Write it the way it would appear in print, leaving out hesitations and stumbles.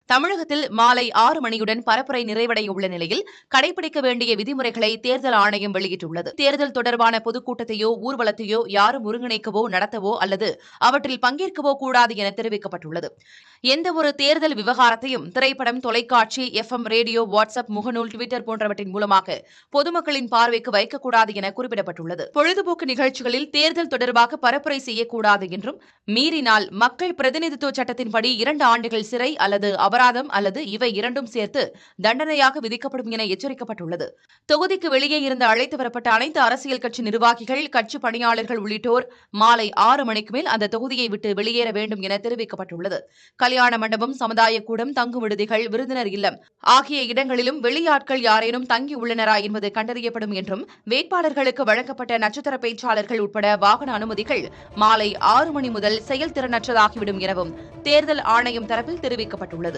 தமிழகத்தில் மாலை 6 மணியுடன் பரப்புரை நிறைவடைய உள்ள நிலையில் கடைபிடிக்க வேண்டிய விதிமுறைகளை தேர்தல் ஆணையம் வெளியிட்டுள்ளது. தேர்தல் தொடர்பான பொதுக்கூட்டத்தையோ ஊர்வலத்தையோ யாரும் ஒருங்கிணைக்கவோ நடத்தவோ அல்லது அவற்றில் பங்கேற்கவோ கூடாது என தெரிவிக்கப்பட்டுள்ளது. எந்தவொரு தேர்தல் விவகாரத்தையும் திரைப்படம், தொலைக்காட்சி, FM, ரேடியோ, வாட்ஸ்அப், முகநூல், டுவிட்டர் போன்றவற்றின் மூலமாக பொதுமக்களின் பார்வைக்கு வைக்கக்கூடாது என குறிப்பிடப்பட்டுள்ளது. பொழுதுபோக்கு நிகழ்ச்சிகளில் தேர்தல் தொடர்பாக பரப்புரை செய்யக்கூடாது என்றும், மீறினால் மக்கள் பிரதிநிதித்துவ சட்டத்தின்படி 2 ஆண்டுகள் சிறை அல்லது அபராதம் அல்லது இவை இரண்டும் சேர்த்து தண்டனையாக விதிக்கப்படும் என எச்சரிக்கப்பட்டுள்ளது. தொகுதிக்கு வெளியே இருந்து அழைத்து வரப்பட்ட அனைத்து அரசியல் கட்சி நிர்வாகிகள், கட்சி பணியாளர்கள் உள்ளிட்டோர் மாலை 6 மணிக்கு மேல் அந்த தொகுதியை விட்டு வெளியேற வேண்டும் என தெரிவிக்கப்பட்டுள்ளது. கல்யாண மண்டபம், சமுதாய கூடம், தங்கும் விடுதிகள், விருந்தினர் இல்லம் ஆகிய இடங்களிலும் வெளியாட்கள் யாரேனும் தங்கியுள்ளனரா என்பது கண்டறியப்படும் என்றும், வேட்பாளர்களுக்கு வழங்கப்பட்ட நட்சத்திர பேச்சாளர்கள் உட்பட வாகன அனுமதிகள் மாலை 6 மணி முதல் செயல்திறனற்றதாகிவிடும் எனவும் தேர்தல் ஆணையம் தரப்பில் தெரிவிக்கப்பட்டுள்ளது.